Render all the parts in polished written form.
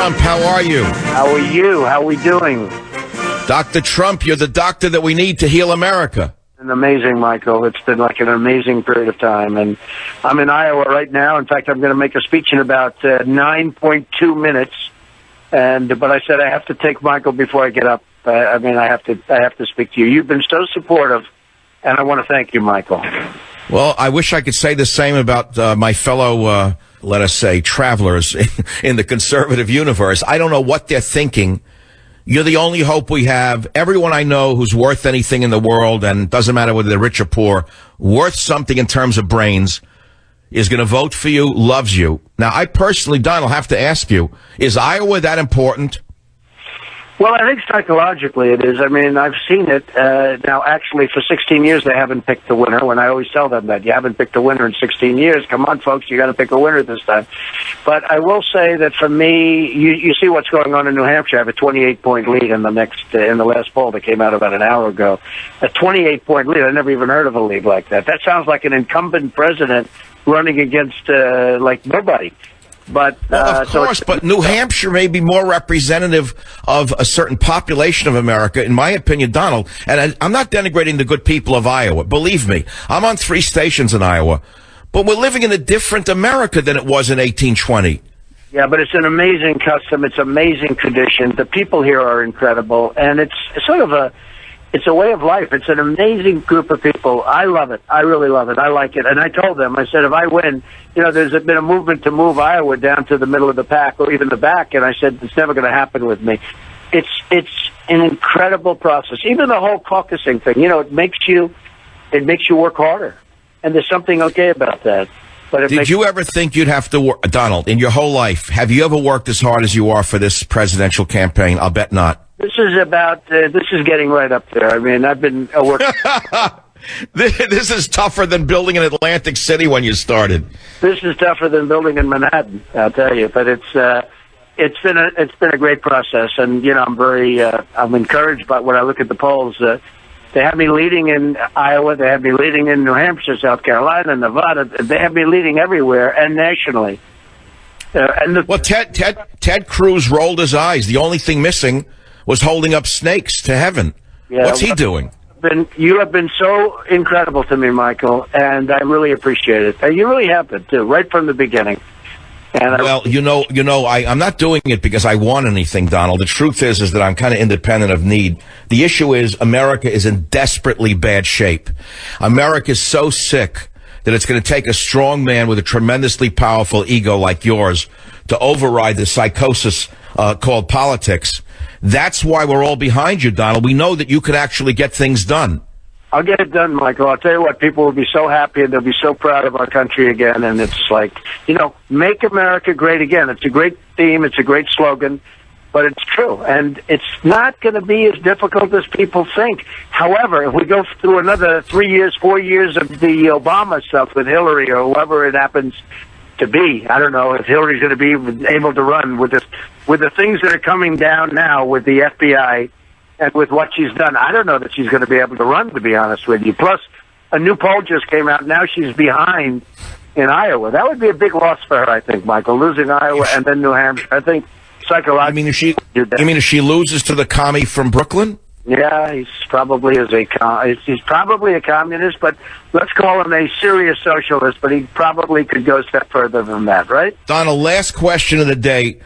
Trump. How are you? How are you? How are we doing? Dr. Trump, you're the doctor that we need to heal America. Amazing, Michael. It's been like an amazing period of time. And I'm in Iowa right now. In fact, I'm going to make a speech in about 9.2 minutes. But I said I have to take Michael before I get up. I have to speak to you. You've been so supportive, and I want to thank you, Michael. Well, I wish I could say the same about my fellow, let us say, travelers in the conservative universe. I don't know what they're thinking. You're the only hope we have. Everyone I know who's worth anything in the world, and doesn't matter whether they're rich or poor, worth something in terms of brains, is going to vote for you, loves you. Now, I personally, Don, will have to ask you, is Iowa that important? Well, I think psychologically it is. I mean, I've seen it. Now, actually, for 16 years, they haven't picked the winner. When I always tell them that, you haven't picked a winner in 16 years. Come on, folks, you got to pick a winner this time. But I will say that for me, you see what's going on in New Hampshire. I have a 28-point lead in the last poll that came out about an hour ago. A 28-point lead. I never even heard of a lead like that. That sounds like an incumbent president running against, like, nobody. But well, of course, but New Hampshire may be more representative of a certain population of America, in my opinion, Donald. And I'm not denigrating the good people of Iowa. Believe me, I'm on 3 stations in Iowa. But we're living in a different America than it was in 1820. Yeah, but it's an amazing custom. It's amazing tradition. The people here are incredible. And it's sort of it's a way of life. It's an amazing group of people. I love it. I really love it. I like it. And I told them, I said, if I win, there's been a movement to move Iowa down to the middle of the pack or even the back. And I said, it's never going to happen with me. It's an incredible process. Even the whole caucusing thing, it makes you work harder. And there's something okay about that. But did you ever think you'd have to work, Donald, in your whole life, have you ever worked as hard as you are for this presidential campaign? I'll bet not. This is getting right up there. I mean, I've been working. This is tougher than building in Atlantic City when you started. This is tougher than building in Manhattan, I'll tell you. But it's been a great process, and I'm encouraged by when I look at the polls. They have me leading in Iowa. They have me leading in New Hampshire, South Carolina, Nevada. They have me leading everywhere and nationally. Ted Cruz rolled his eyes. The only thing missing was holding up snakes to heaven. Yeah, what's he doing? You have been so incredible to me, Michael, and I really appreciate it. And you really have been, too, right from the beginning. And I'm not doing it because I want anything, Donald. The truth is that I'm kind of independent of need. The issue is America is in desperately bad shape. America is so sick that it's going to take a strong man with a tremendously powerful ego like yours to override the psychosis called politics. That's why we're all behind you, Donald. We know that you could actually get things done. I'll get it done, Michael. I'll tell you what, people will be so happy and they'll be so proud of our country again. And it's like, make America great again. It's a great theme. It's a great slogan, but it's true. And it's not going to be as difficult as people think. However, if we go through another 3 years, 4 years of the Obama stuff with Hillary or whoever it happens to be, I don't know if Hillary's going to be able to run with the things that are coming down now with the FBI and with what she's done. I don't know that she's going to be able to run, to be honest with you. Plus, a new poll just came out. Now she's behind in Iowa. That would be a big loss for her, I think, Michael, losing Iowa and then New Hampshire. I think psychologically. You mean if she loses to the commie from Brooklyn? Yeah, he's probably a communist, but let's call him a serious socialist, but he probably could go a step further than that, right? Donald, last question of the day.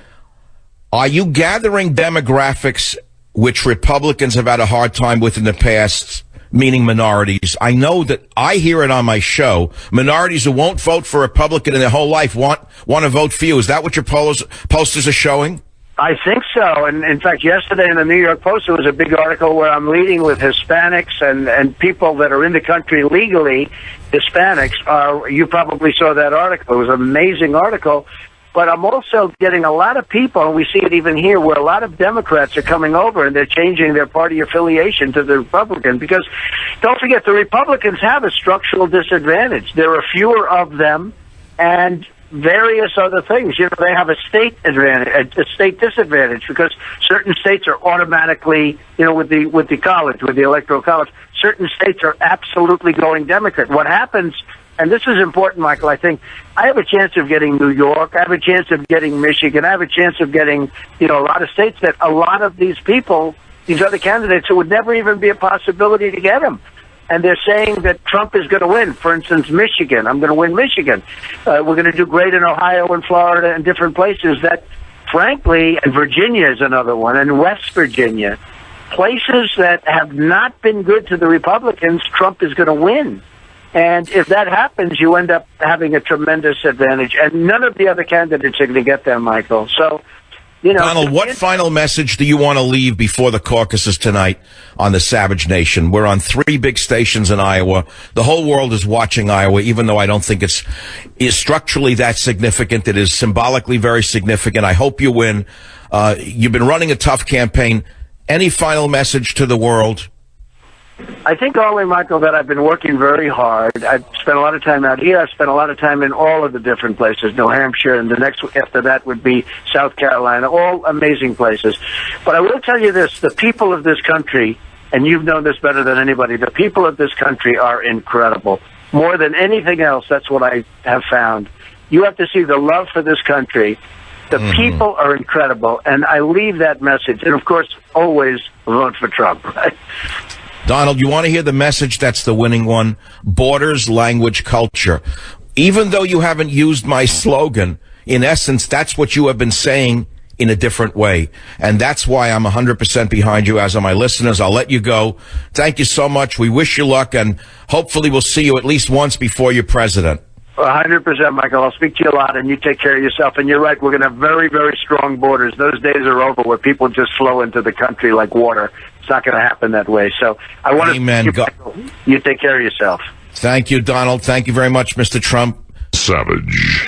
Are you gathering demographics which Republicans have had a hard time with in the past, meaning minorities? I know that I hear it on my show. Minorities who won't vote for a Republican in their whole life want to vote for you. Is that what your posters are showing? I think so. And in fact, yesterday in the New York Post, there was a big article where I'm leading with Hispanics and people that are in the country legally. Hispanics are, you probably saw that article. It was an amazing article. But I'm also getting a lot of people, and we see it even here, where a lot of Democrats are coming over and they're changing their party affiliation to the Republican. Because don't forget, the Republicans have a structural disadvantage. There are fewer of them, and various other things. They have a state advantage, a state disadvantage, because certain states are automatically, with the college, with the electoral college, certain states are absolutely going Democrat. What happens and this is important, Michael, I think I have a chance of getting New York. I have a chance of getting Michigan. I have a chance of getting, a lot of states that a lot of these people, these other candidates, it would never even be a possibility to get them. And they're saying that Trump is going to win. For instance, Michigan. I'm going to win Michigan. We're going to do great in Ohio and Florida and different places that, frankly, and Virginia is another one, and West Virginia, places that have not been good to the Republicans, Trump is going to win. And if that happens, you end up having a tremendous advantage. And none of the other candidates are going to get there, Michael. So, Donald, what final message do you want to leave before the caucuses tonight on the Savage Nation? We're on 3 big stations in Iowa. The whole world is watching Iowa, even though I don't think it's structurally that significant. It is symbolically very significant. I hope you win. You've been running a tough campaign. Any final message to the world? I think only, Michael, that I've been working very hard. I've spent a lot of time out here. I've spent a lot of time in all of the different places, New Hampshire, and the next after that would be South Carolina, all amazing places. But I will tell you this, the people of this country, and you've known this better than anybody, the people of this country are incredible. More than anything else, that's what I have found. You have to see the love for this country. The people are incredible, and I leave that message. And, of course, always vote for Trump, right? Donald, you want to hear the message that's the winning one? Borders, language, culture. Even though you haven't used my slogan, in essence, that's what you have been saying in a different way. And that's why I'm 100% behind you, as are my listeners. I'll let you go. Thank you so much. We wish you luck, and hopefully we'll see you at least once before you're president. 100%, Michael. I'll speak to you a lot, and you take care of yourself. And you're right, we're going to have very, very strong borders. Those days are over where people just flow into the country like water. It's not going to happen that way. So I want to you take care of yourself. Thank you, Donald. Thank you very much, Mr. Trump. Savage.